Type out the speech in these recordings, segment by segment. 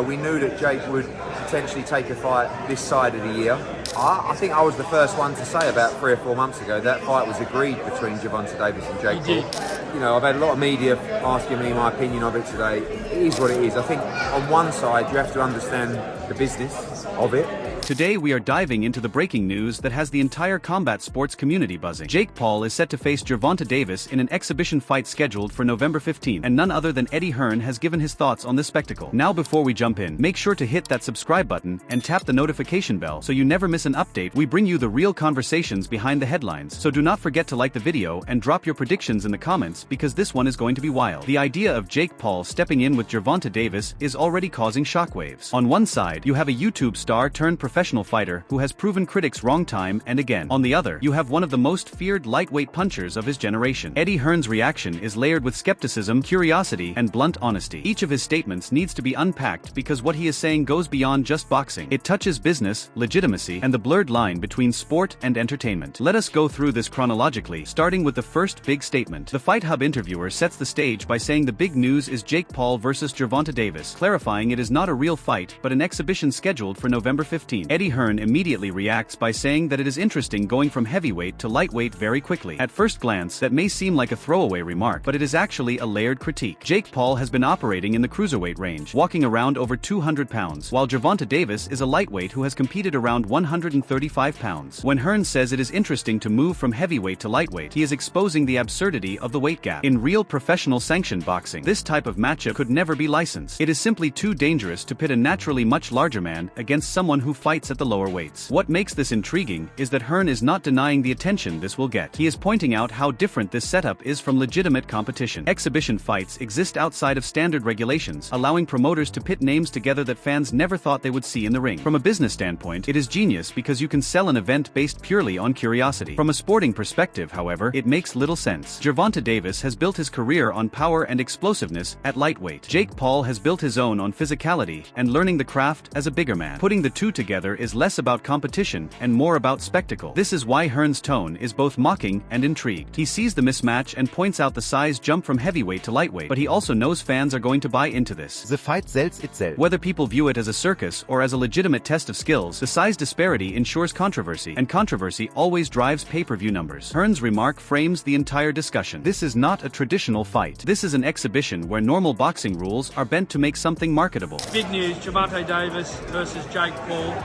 we knew that Jake would potentially take a fight this side of the year. I think I was the first one to say about 3 or 4 months ago that fight was agreed between Gervonta Davis and Jake Paul. I've had a lot of media asking me my opinion of it today. It is what it is. I think on one side you have to understand the business of it. Today we are diving into the breaking news that has the entire combat sports community buzzing. Jake Paul is set to face Gervonta Davis in an exhibition fight scheduled for November 15th, and none other than Hearn has given his thoughts on this spectacle. Now before we jump in, make sure to hit that subscribe button and tap the notification bell so you never miss an update. We bring you the real conversations behind the headlines, so do not forget to like the video and drop your predictions in the comments because this one is going to be wild. The idea of Jake Paul stepping in with Gervonta Davis is already causing shockwaves. On one side, you have a YouTube star turned professional fighter who has proven critics wrong time and again. On the other, you have one of the most feared lightweight punchers of his generation. Hearn's reaction is layered with skepticism, curiosity, and blunt honesty. Each of his statements needs to be unpacked because what he is saying goes beyond just boxing. It touches business, legitimacy, and the blurred line between sport and entertainment. Let us go through this chronologically, starting with the first big statement. The BoxiHub interviewer sets the stage by saying the big news is Jake Paul versus Gervonta Davis, clarifying it is not a real fight but an exhibition scheduled for November 15th. Hearn immediately reacts by saying that it is interesting going from heavyweight to lightweight very quickly. At first glance, that may seem like a throwaway remark, but it is actually a layered critique. Jake Paul has been operating in the cruiserweight range, walking around over 200 pounds, while Gervonta Davis is a lightweight who has competed around 135 pounds. When Hearn says it is interesting to move from heavyweight to lightweight, he is exposing the absurdity of the weight gap. In real professional sanctioned boxing, this type of matchup could never be licensed. It is simply too dangerous to pit a naturally much larger man against someone who fights at the lower weights. What makes this intriguing is that Hearn is not denying the attention this will get. He is pointing out how different this setup is from legitimate competition. Exhibition fights exist outside of standard regulations, allowing promoters to pit names together that fans never thought they would see in the ring. From a business standpoint, it is genius because you can sell an event based purely on curiosity. From a sporting perspective, however, it makes little sense. Gervonta Davis has built his career on power and explosiveness at lightweight. Jake Paul has built his own on physicality and learning the craft as a bigger man. Putting the two together is less about competition and more about spectacle. This is why Hearn's tone is both mocking and intrigued. He sees the mismatch and points out the size jump from heavyweight to lightweight, but he also knows fans are going to buy into this. The fight sells itself. Whether people view it as a circus or as a legitimate test of skills, the size disparity ensures controversy, and controversy always drives pay-per-view numbers. Hearn's remark frames the entire discussion. This is not a traditional fight. This is an exhibition where normal boxing rules are bent to make something marketable. Big news, Gervonta Davis versus Jake Paul.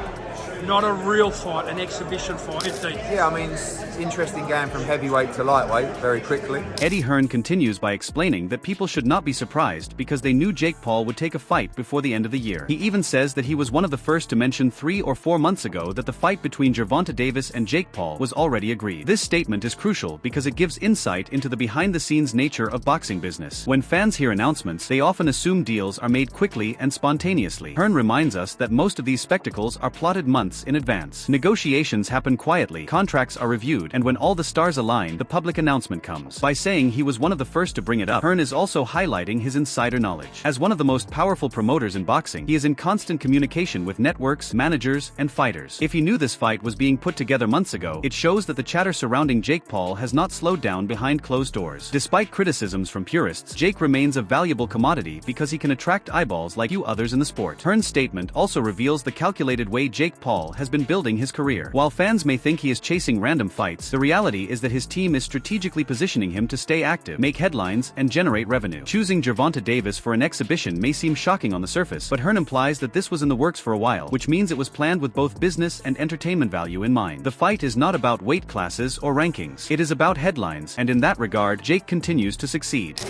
Not a real fight, an exhibition fight. Yeah, I mean, it's interesting going from heavyweight to lightweight very quickly. Hearn continues by explaining that people should not be surprised because they knew Jake Paul would take a fight before the end of the year. He even says that he was one of the first to mention 3 or 4 months ago that the fight between Gervonta Davis and Jake Paul was already agreed. This statement is crucial because it gives insight into the behind-the-scenes nature of boxing business. When fans hear announcements, they often assume deals are made quickly and spontaneously. Hearn reminds us that most of these spectacles are plotted months in advance. Negotiations happen quietly, contracts are reviewed, and when all the stars align, the public announcement comes. By saying he was one of the first to bring it up, Hearn is also highlighting his insider knowledge. As one of the most powerful promoters in boxing, he is in constant communication with networks, managers, and fighters. If he knew this fight was being put together months ago, it shows that the chatter surrounding Jake Paul has not slowed down behind closed doors. Despite criticisms from purists, Jake remains a valuable commodity because he can attract eyeballs like few others in the sport. Hearn's statement also reveals the calculated way Jake Paul has been building his career. While fans may think he is chasing random fights, the reality is that his team is strategically positioning him to stay active, make headlines, and generate revenue. Choosing Gervonta Davis for an exhibition may seem shocking on the surface, but Hearn implies that this was in the works for a while, which means it was planned with both business and entertainment value in mind. The fight is not about weight classes or rankings. It is about headlines, and in that regard, Jake continues to succeed.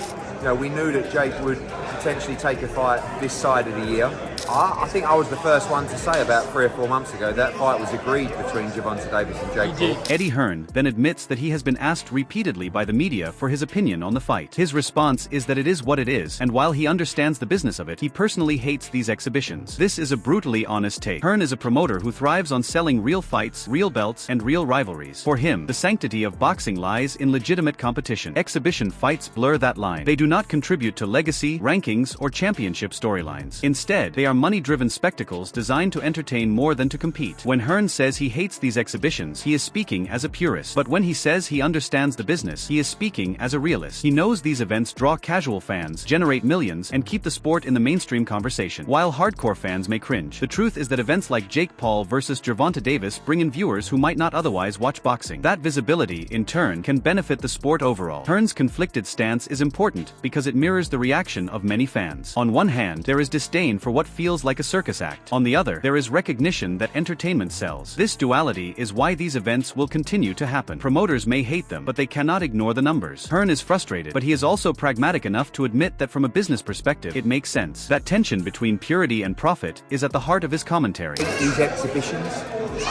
We knew that Jake would potentially take a fight this side of the year. I think I was the first one to say about 3 or 4 months ago that fight was agreed between Gervonta Davis and Jake Paul. Hearn then admits that he has been asked repeatedly by the media for his opinion on the fight. His response is that it is what it is, and while he understands the business of it, he personally hates these exhibitions. This is a brutally honest take. Hearn is a promoter who thrives on selling real fights, real belts, and real rivalries. For him, the sanctity of boxing lies in legitimate competition. Exhibition fights blur that line. They do not contribute to legacy, rankings, rankings, or championship storylines. Instead, they are money-driven spectacles designed to entertain more than to compete. When Hearn says he hates these exhibitions, he is speaking as a purist. But when he says he understands the business, he is speaking as a realist. He knows these events draw casual fans, generate millions, and keep the sport in the mainstream conversation, while hardcore fans may cringe. The truth is that events like Jake Paul versus Gervonta Davis bring in viewers who might not otherwise watch boxing. That visibility, in turn, can benefit the sport overall. Hearn's conflicted stance is important because it mirrors the reaction of many fans. On one hand, there is disdain for what feels like a circus act. On the other, there is recognition that entertainment sells. This duality is why these events will continue to happen. Promoters may hate them, but they cannot ignore the numbers. Hearn is frustrated, but he is also pragmatic enough to admit that from a business perspective, it makes sense. That tension between purity and profit is at the heart of his commentary. These exhibitions,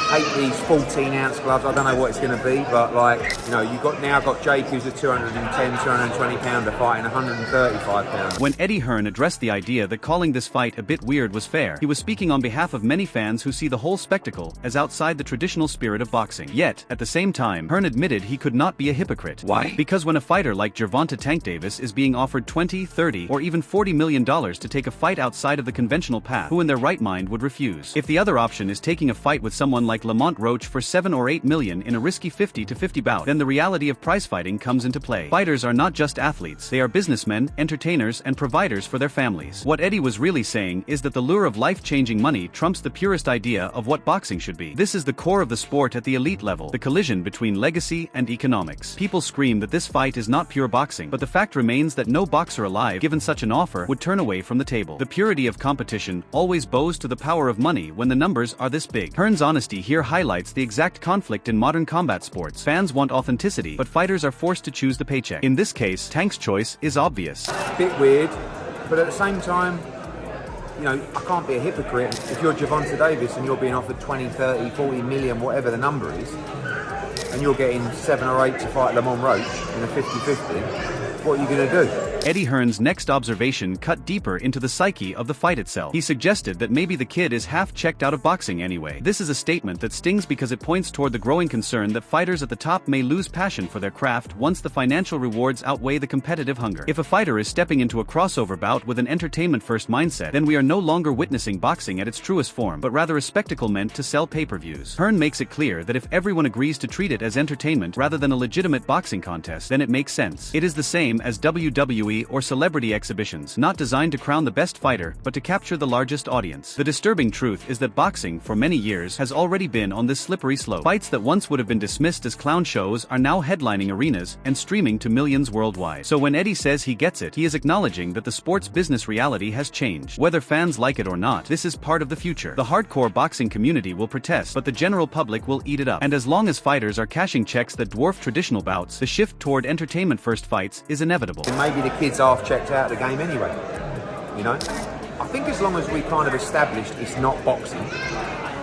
I hate these 14-ounce gloves. I don't know what it's going to be, but you've got Jake, who's a 210, 220 pounder fighting 135 pounds. When Eddie Hearn addressed the idea that calling this fight a bit weird was fair, he was speaking on behalf of many fans who see the whole spectacle as outside the traditional spirit of boxing. Yet, at the same time, Hearn admitted he could not be a hypocrite. Why? Because when a fighter like Gervonta "Tank" Davis is being offered $20, $30, or even $40 million to take a fight outside of the conventional path, who in their right mind would refuse? If the other option is taking a fight with someone like Lamont Roach for $7 or $8 million in a risky 50-50 bout, then the reality of prize fighting comes into play. Fighters are not just athletes, they are businessmen, entertainers, and providers for their families. What Eddie was really saying is that the lure of life-changing money trumps the purest idea of what boxing should be. This is the core of the sport at the elite level, the collision between legacy and economics. People scream that this fight is not pure boxing, but the fact remains that no boxer alive, given such an offer, would turn away from the table. The purity of competition always bows to the power of money when the numbers are this big. Hearn's honesty here highlights the exact conflict in modern combat sports. Fans want authenticity, but fighters are forced to choose the paycheck. In this case, Tank's choice is obvious. Bit weird, but at the same time, I can't be a hypocrite. If you're Gervonta Davis and you're being offered 20, 30, 40 million, whatever the number is, and you're getting 7 or 8 to fight Lamont Roach in a 50-50, what are you going to do? Eddie Hearn's next observation cut deeper into the psyche of the fight itself. He suggested that maybe the kid is half checked out of boxing anyway. This is a statement that stings because it points toward the growing concern that fighters at the top may lose passion for their craft once the financial rewards outweigh the competitive hunger. If a fighter is stepping into a crossover bout with an entertainment-first mindset, then we are no longer witnessing boxing at its truest form, but rather a spectacle meant to sell pay-per-views. Hearn makes it clear that if everyone agrees to treat it as entertainment rather than a legitimate boxing contest, then it makes sense. It is the same as WWE or celebrity exhibitions, not designed to crown the best fighter, but to capture the largest audience. The disturbing truth is that boxing, for many years, has already been on this slippery slope. Fights that once would have been dismissed as clown shows are now headlining arenas and streaming to millions worldwide. So when Eddie says he gets it, he is acknowledging that the sport's business reality has changed. Whether fans like it or not, this is part of the future. The hardcore boxing community will protest, but the general public will eat it up. And as long as fighters are cashing checks that dwarf traditional bouts, the shift toward entertainment-first fights is inevitable. And maybe the kids half checked out of the game anyway. I think as long as we kind of established it's not boxing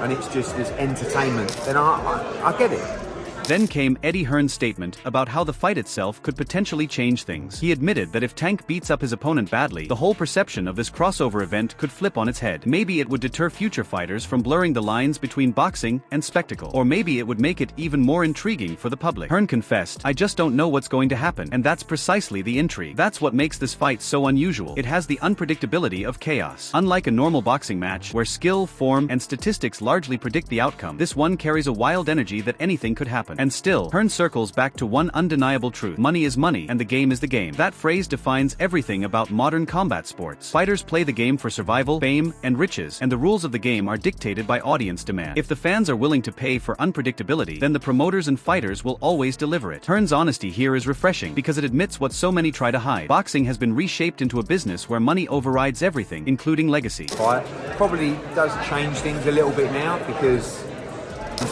and it's just this entertainment, then I get it. Then came Eddie Hearn's statement about how the fight itself could potentially change things. He admitted that if Tank beats up his opponent badly, the whole perception of this crossover event could flip on its head. Maybe it would deter future fighters from blurring the lines between boxing and spectacle. Or maybe it would make it even more intriguing for the public. Hearn confessed, "I just don't know what's going to happen." And that's precisely the intrigue. That's what makes this fight so unusual. It has the unpredictability of chaos. Unlike a normal boxing match, where skill, form, and statistics largely predict the outcome, this one carries a wild energy that anything could happen. And still, Hearn circles back to one undeniable truth. Money is money, and the game is the game. That phrase defines everything about modern combat sports. Fighters play the game for survival, fame, and riches, and the rules of the game are dictated by audience demand. If the fans are willing to pay for unpredictability, then the promoters and fighters will always deliver it. Hearn's honesty here is refreshing because it admits what so many try to hide. Boxing has been reshaped into a business where money overrides everything, including legacy. Fight probably does change things a little bit now because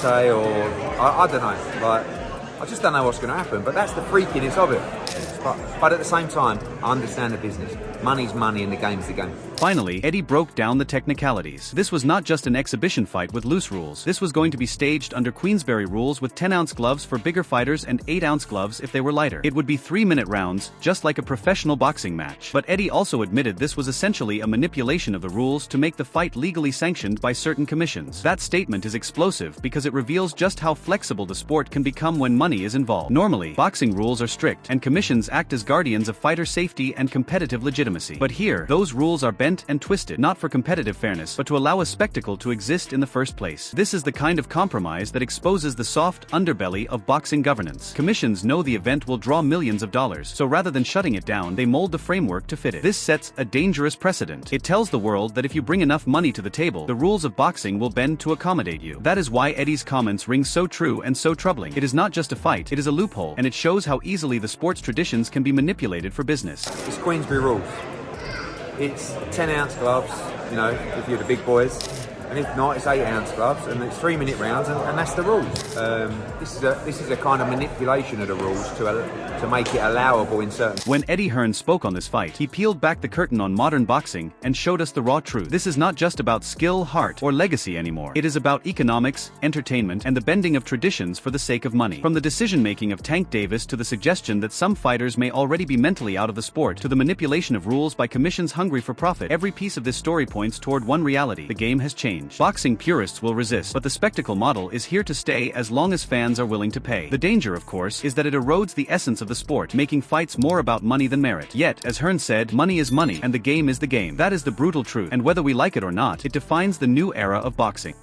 I don't know, I just don't know what's going to happen, but that's the freakiness of it. But at the same time, I understand the business. Money's money and the game's the game. Finally, Eddie broke down the technicalities. This was not just an exhibition fight with loose rules. This was going to be staged under Queensberry rules with 10-ounce gloves for bigger fighters and 8-ounce gloves if they were lighter. It would be 3-minute rounds, just like a professional boxing match. But Eddie also admitted this was essentially a manipulation of the rules to make the fight legally sanctioned by certain commissions. That statement is explosive because it reveals just how flexible the sport can become when money is involved. Normally, boxing rules are strict, and commissions act as guardians of fighter safety safety and competitive legitimacy. But here, those rules are bent and twisted, not for competitive fairness, but to allow a spectacle to exist in the first place. This is the kind of compromise that exposes the soft underbelly of boxing governance. Commissions know the event will draw millions of dollars, so rather than shutting it down, they mold the framework to fit it. This sets a dangerous precedent. It tells the world that if you bring enough money to the table, the rules of boxing will bend to accommodate you. That is why Eddie's comments ring so true and so troubling. It is not just a fight, it is a loophole, and it shows how easily the sport's traditions can be manipulated for business. It's Queensberry rules. It's 10-ounce gloves, you know, if you're the big boys. And if not, it's 8-ounce gloves, and it's 3-minute rounds, and that's the rules. This is a kind of manipulation of the rules to make it allowable in certain. When Eddie Hearn spoke on this fight, he peeled back the curtain on modern boxing and showed us the raw truth. This is not just about skill, heart, or legacy anymore. It is about economics, entertainment, and the bending of traditions for the sake of money. From the decision-making of Tank Davis to the suggestion that some fighters may already be mentally out of the sport, to the manipulation of rules by commissions hungry for profit, every piece of this story points toward one reality: the game has changed. Boxing purists will resist, but the spectacle model is here to stay as long as fans are willing to pay. The danger, of course, is that it erodes the essence of the sport, making fights more about money than merit. Yet, as Hearn said, money is money, and the game is the game. That is the brutal truth, and whether we like it or not, it defines the new era of boxing.